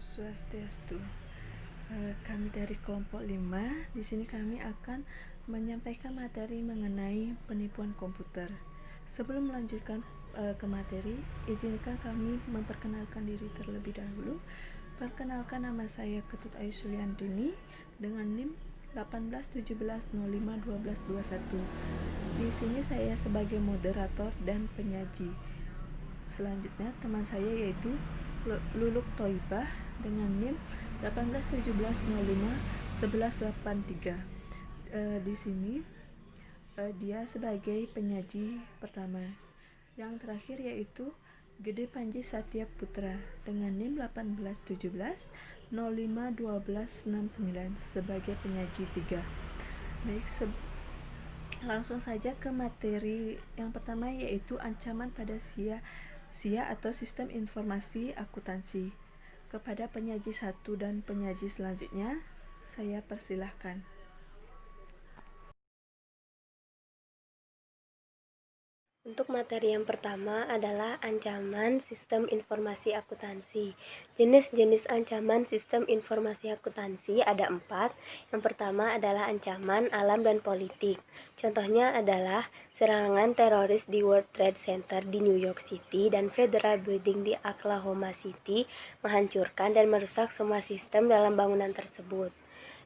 Swastiastu. Kami dari kelompok 5. Di sini kami akan menyampaikan materi mengenai penipuan komputer. Sebelum melanjutkan ke materi, izinkan kami memperkenalkan diri terlebih dahulu. Perkenalkan, nama saya Ketut Ayu Suliantini dengan NIM 1817051221. Di sini saya sebagai moderator dan penyaji. Selanjutnya teman saya yaitu Luluk Toibah dengan NIM 1817051183. Di sini dia sebagai penyaji pertama. Yang terakhir yaitu Gede Panji Satya Putra dengan NIM 1817051269 sebagai penyaji 3. Baik, langsung saja ke materi yang pertama, yaitu ancaman pada SIA atau Sistem Informasi Akuntansi. Kepada penyaji 1 dan penyaji selanjutnya, saya persilahkan. Untuk materi yang pertama adalah ancaman sistem informasi akuntansi. Jenis-jenis ancaman sistem informasi akuntansi ada 4. Yang pertama adalah ancaman alam dan politik. Contohnya adalah serangan teroris di World Trade Center di New York City dan Federal Building di Oklahoma City menghancurkan dan merusak semua sistem dalam bangunan tersebut.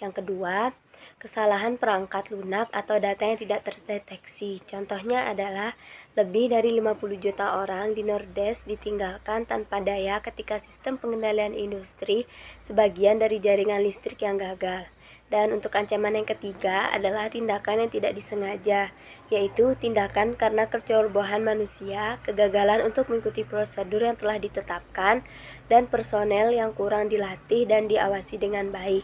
Yang kedua, kesalahan perangkat lunak atau data yang tidak terdeteksi. Contohnya adalah lebih dari 50 juta orang di Nordesk ditinggalkan tanpa daya ketika sistem pengendalian industri sebagian dari jaringan listrik yang gagal. Dan untuk ancaman yang ketiga adalah tindakan yang tidak disengaja, yaitu tindakan karena kecerobohan manusia, kegagalan untuk mengikuti prosedur yang telah ditetapkan, dan personel yang kurang dilatih dan diawasi dengan baik.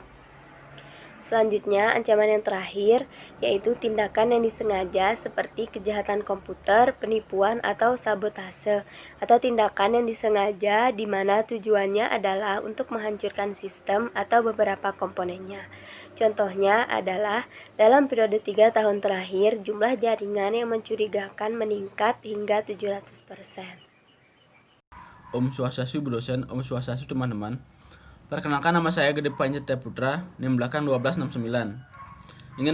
Selanjutnya, ancaman yang terakhir yaitu tindakan yang disengaja seperti kejahatan komputer, penipuan, atau sabotase, atau tindakan yang disengaja di mana tujuannya adalah untuk menghancurkan sistem atau beberapa komponennya. Contohnya adalah dalam periode 3 tahun terakhir, jumlah jaringan yang mencurigakan meningkat hingga 700%. Om Swastiastu Bu dosen, Om Swastiastu teman-teman. Perkenalkan, nama saya Gede Panji Satya Putra, NIM belakang 1269. Ingin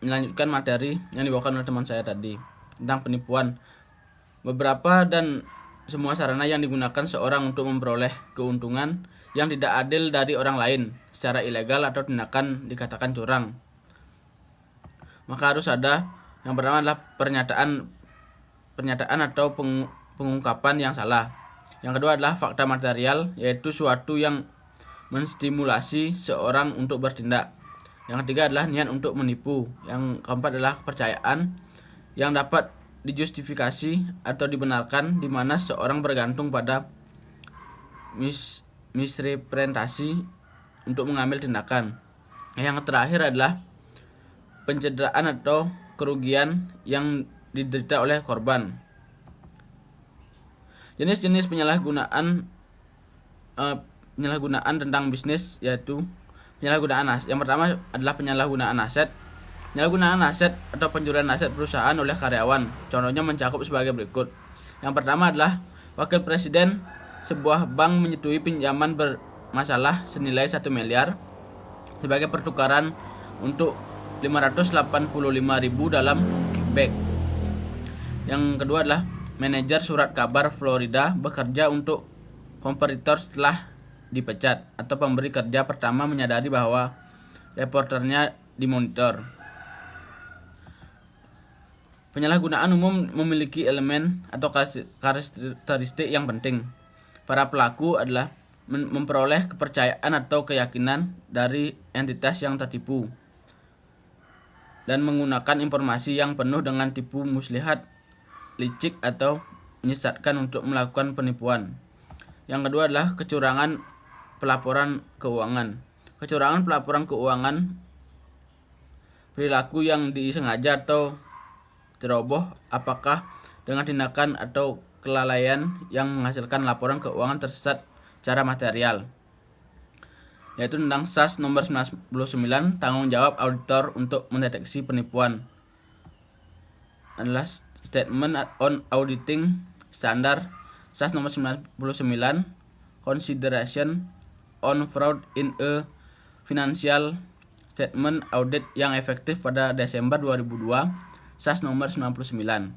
melanjutkan materi yang dibawakan oleh teman saya tadi tentang penipuan. Beberapa dan semua sarana yang digunakan seorang untuk memperoleh keuntungan yang tidak adil dari orang lain secara ilegal atau tindakan dikatakan curang. Maka harus ada, yang pertama adalah pernyataan atau pengungkapan yang salah. Yang kedua adalah fakta material, yaitu suatu yang menstimulasi seorang untuk bertindak. Yang ketiga adalah niat untuk menipu. Yang keempat adalah kepercayaan yang dapat dijustifikasi atau dibenarkan, di mana seorang bergantung pada misrepresentasi untuk mengambil tindakan. Yang terakhir adalah pencederaan atau kerugian yang diderita oleh korban. Jenis-jenis penyalahgunaan tentang bisnis yaitu penyalahgunaan aset. Yang pertama adalah penyalahgunaan aset. Penyalahgunaan aset atau pencurian aset perusahaan oleh karyawan. Contohnya mencakup sebagai berikut. Yang pertama adalah wakil presiden sebuah bank menyetujui pinjaman bermasalah senilai 1 miliar sebagai pertukaran untuk 585.000 dalam kickback. Yang kedua adalah manajer surat kabar Florida bekerja untuk kompetitor setelah dipecat, atau pemberi kerja pertama menyadari bahwa reporternya dimonitor. Penyalahgunaan umum memiliki elemen atau karakteristik yang penting. Para pelaku adalah memperoleh kepercayaan atau keyakinan dari entitas yang tertipu dan menggunakan informasi yang penuh dengan tipu muslihat, licik, atau menyesatkan untuk melakukan penipuan. Yang kedua adalah kecurangan pelaporan keuangan. Kecurangan pelaporan keuangan perilaku yang disengaja atau ceroboh, apakah dengan tindakan atau kelalaian yang menghasilkan laporan keuangan tersesat secara material, yaitu tentang SAS nomor 99, tanggung jawab auditor untuk mendeteksi penipuan, adalah Statement on Auditing Standard SAS nomor 99 Consideration on Fraud in a Financial Statement Audit yang efektif pada Desember 2002, SAS nomor 99,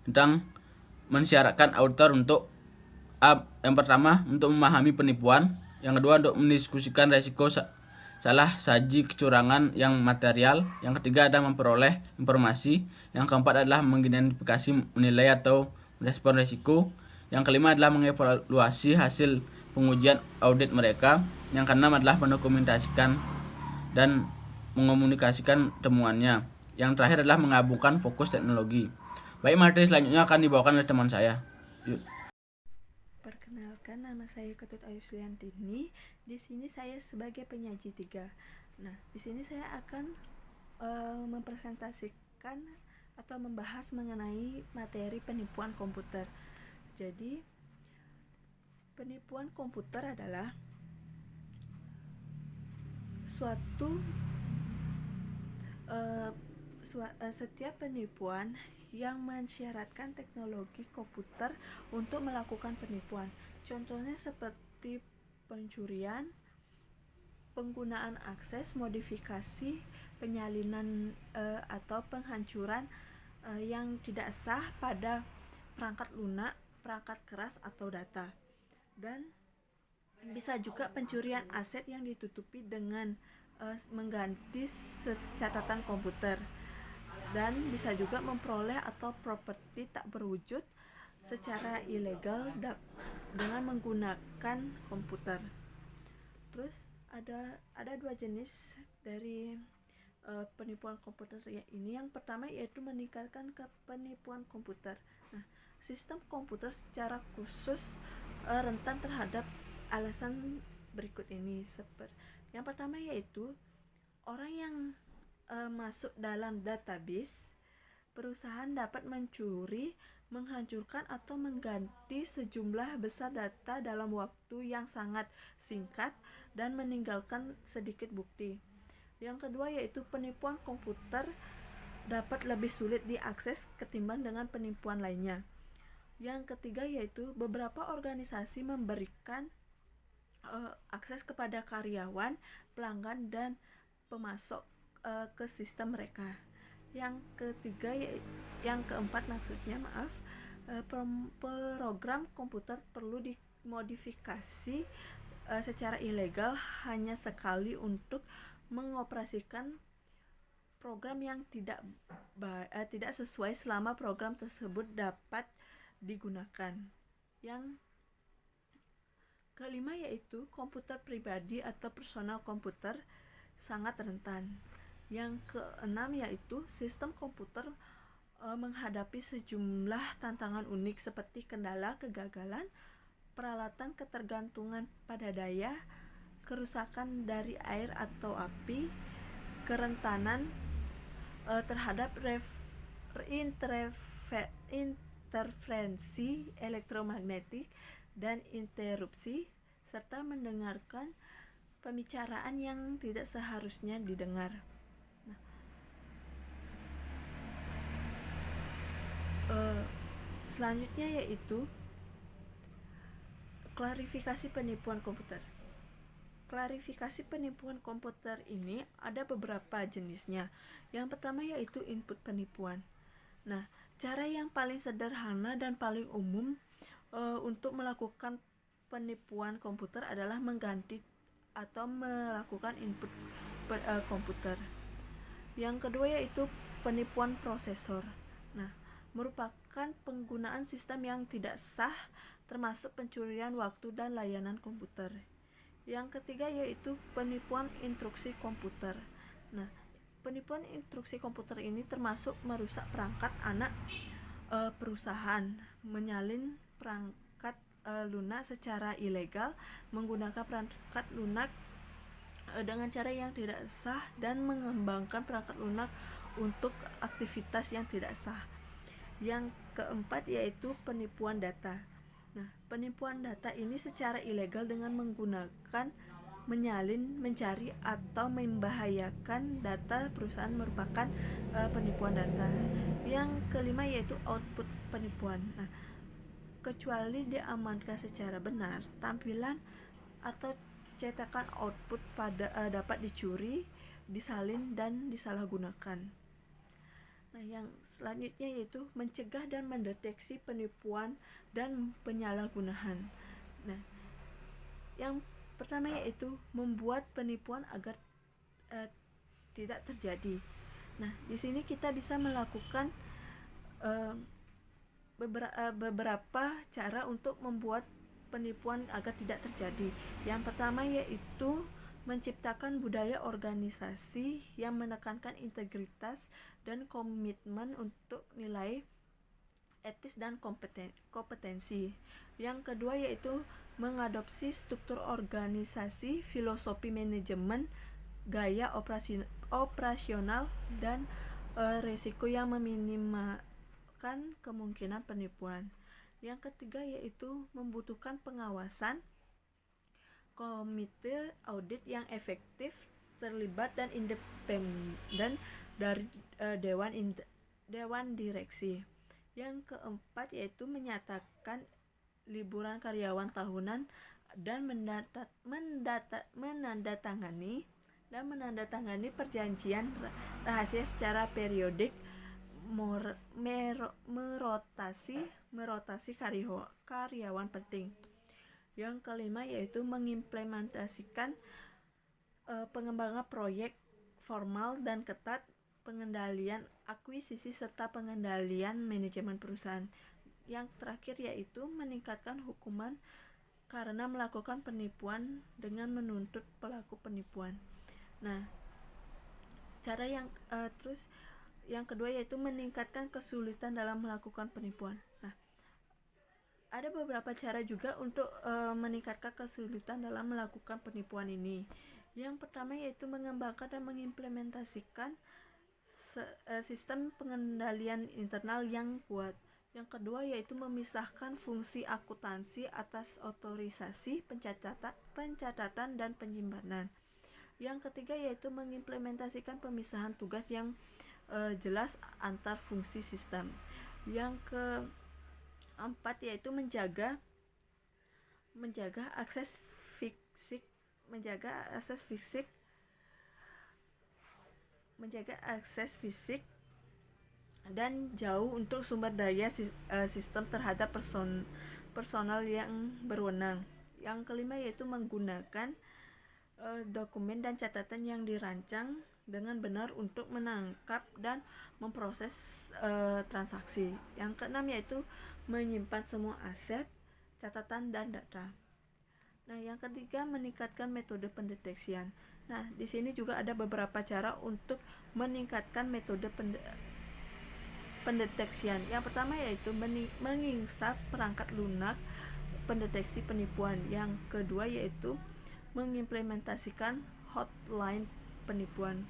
tentang mensyaratkan auditor untuk yang pertama untuk memahami penipuan, yang kedua untuk mendiskusikan resiko salah saji kecurangan yang material, yang ketiga adalah memperoleh informasi, yang keempat adalah mengidentifikasi, menilai atau merespon resiko, yang kelima adalah mengevaluasi hasil pengujian audit mereka, yang keenam adalah mendokumentasikan dan mengomunikasikan temuannya, yang terakhir adalah menggabungkan fokus teknologi. Baik, materi selanjutnya akan dibawakan oleh teman saya. Yuk. Perkenalkan, nama saya Ketut Ayu Suliantini. Di sini saya sebagai penyaji 3. Nah, di sini saya akan mempresentasikan atau membahas mengenai materi penipuan komputer. Jadi, penipuan komputer adalah setiap penipuan yang mensyaratkan teknologi komputer untuk melakukan penipuan. Contohnya seperti pencurian, penggunaan akses, modifikasi, penyalinan atau penghancuran yang tidak sah pada perangkat lunak, perangkat keras atau data. Dan bisa juga pencurian aset yang ditutupi dengan mengganti catatan komputer, dan bisa juga memperoleh atau properti tak berwujud secara ilegal dengan menggunakan komputer. Terus ada 2 jenis dari penipuan komputer ini. Yang pertama yaitu meningkatkan penipuan komputer. Nah, sistem komputer secara khusus rentan terhadap alasan berikut ini. Yang pertama yaitu orang yang masuk dalam database perusahaan dapat mencuri, menghancurkan atau mengganti sejumlah besar data dalam waktu yang sangat singkat dan meninggalkan sedikit bukti. Yang kedua yaitu penipuan komputer dapat lebih sulit diakses ketimbang dengan penipuan lainnya. Yang ketiga yaitu beberapa organisasi memberikan akses kepada karyawan, pelanggan, dan pemasok ke sistem mereka. Yang keempat program komputer perlu dimodifikasi secara ilegal hanya sekali untuk mengoperasikan program yang tidak sesuai selama program tersebut dapat digunakan. Yang kelima yaitu komputer pribadi atau personal komputer sangat rentan. Yang keenam yaitu sistem komputer menghadapi sejumlah tantangan unik seperti kendala kegagalan, peralatan ketergantungan pada daya, kerusakan dari air atau api, kerentanan terhadap interferensi elektromagnetik dan interupsi, serta mendengarkan pembicaraan yang tidak seharusnya didengar. Selanjutnya yaitu klarifikasi penipuan komputer. Klarifikasi penipuan komputer ini ada beberapa jenisnya. Yang pertama yaitu input penipuan. Nah, cara yang paling sederhana dan paling umum untuk melakukan penipuan komputer adalah mengganti atau melakukan input komputer. Yang kedua yaitu penipuan prosesor. Nah, merupakan penggunaan sistem yang tidak sah, termasuk pencurian waktu dan layanan komputer. Yang ketiga yaitu penipuan instruksi komputer. Nah, penipuan instruksi komputer ini termasuk merusak perangkat anak perusahaan, menyalin perangkat lunak secara ilegal, menggunakan perangkat lunak dengan cara yang tidak sah, dan mengembangkan perangkat lunak untuk aktivitas yang tidak sah. Yang keempat yaitu penipuan data. Nah, penipuan data ini secara ilegal dengan menggunakan menyalin, mencari, atau membahayakan data perusahaan merupakan penipuan data. Yang kelima yaitu output penipuan. Nah, kecuali diamankan secara benar, tampilan atau cetakan output dapat dicuri, disalin, dan disalahgunakan. Nah, yang selanjutnya yaitu mencegah dan mendeteksi penipuan dan penyalahgunaan. Nah, yang pertama yaitu membuat penipuan agar tidak terjadi. Nah, di sini kita bisa melakukan beberapa cara untuk membuat penipuan agar tidak terjadi. Yang pertama yaitu menciptakan budaya organisasi yang menekankan integritas dan komitmen untuk nilai etis dan kompetensi. Yang kedua yaitu mengadopsi struktur organisasi, filosofi manajemen, gaya operasional, dan risiko yang meminimalkan kemungkinan penipuan. Yang ketiga yaitu membutuhkan pengawasan, komite audit yang efektif, terlibat dan independen dari dewan direksi. Yang keempat yaitu menyatakan liburan karyawan tahunan dan menandatangani perjanjian rahasia secara periodik, merotasi karyawan penting. Yang kelima yaitu mengimplementasikan pengembangan proyek formal dan ketat, pengendalian akuisisi serta pengendalian manajemen perusahaan. Yang terakhir yaitu meningkatkan hukuman karena melakukan penipuan dengan menuntut pelaku penipuan. Nah, cara yang kedua yaitu meningkatkan kesulitan dalam melakukan penipuan. Nah, ada beberapa cara juga untuk meningkatkan kesulitan dalam melakukan penipuan ini. Yang pertama yaitu mengembangkan dan mengimplementasikan sistem pengendalian internal yang kuat. Yang kedua yaitu memisahkan fungsi akuntansi atas otorisasi, pencatatan, dan penyimpanan. Yang ketiga yaitu mengimplementasikan pemisahan tugas yang jelas antar fungsi sistem. Yang keempat yaitu menjaga akses fisik dan jauh untuk sumber daya sistem terhadap personal yang berwenang. Yang kelima yaitu menggunakan dokumen dan catatan yang dirancang dengan benar untuk menangkap dan memproses transaksi. Yang keenam yaitu menyimpan semua aset, catatan, dan data. Nah, yang ketiga meningkatkan metode pendeteksian. Nah, di sini juga ada beberapa cara untuk meningkatkan metode pendeteksian. Yang pertama yaitu menginstal perangkat lunak pendeteksi penipuan. Yang kedua yaitu mengimplementasikan hotline penipuan.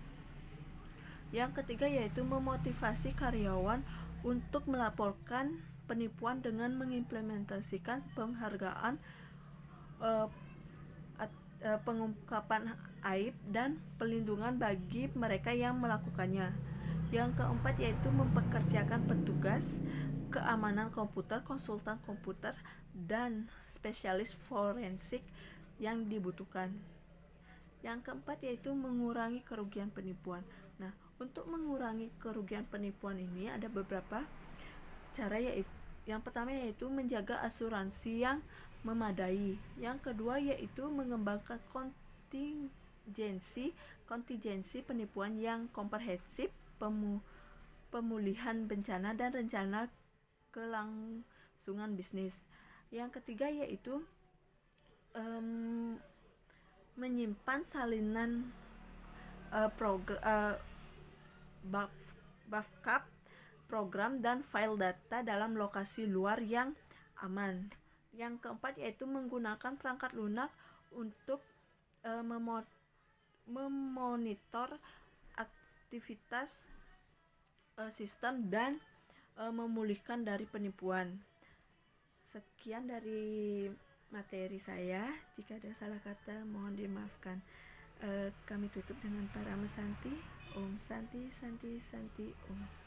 Yang ketiga yaitu memotivasi karyawan untuk melaporkan penipuan dengan mengimplementasikan penghargaan, pengungkapan aib, dan pelindungan bagi mereka yang melakukannya. Yang keempat yaitu mempekerjakan petugas keamanan komputer, konsultan komputer, dan spesialis forensik yang dibutuhkan. Yang keempat yaitu mengurangi kerugian penipuan. Nah, untuk mengurangi kerugian penipuan ini ada beberapa cara, yaitu yang pertama yaitu menjaga asuransi yang memadai. Yang kedua yaitu mengembangkan kontingensi penipuan yang komprehensif, pemulihan bencana, dan rencana kelangsungan bisnis. Yang ketiga yaitu menyimpan salinan backup program dan file data dalam lokasi luar yang aman. Yang keempat yaitu menggunakan perangkat lunak untuk memonitor aktivitas sistem dan memulihkan dari penipuan. Sekian dari materi saya. Jika ada salah kata mohon dimaafkan. Kami tutup dengan para mesanti. Om Santi Santi Santi Om.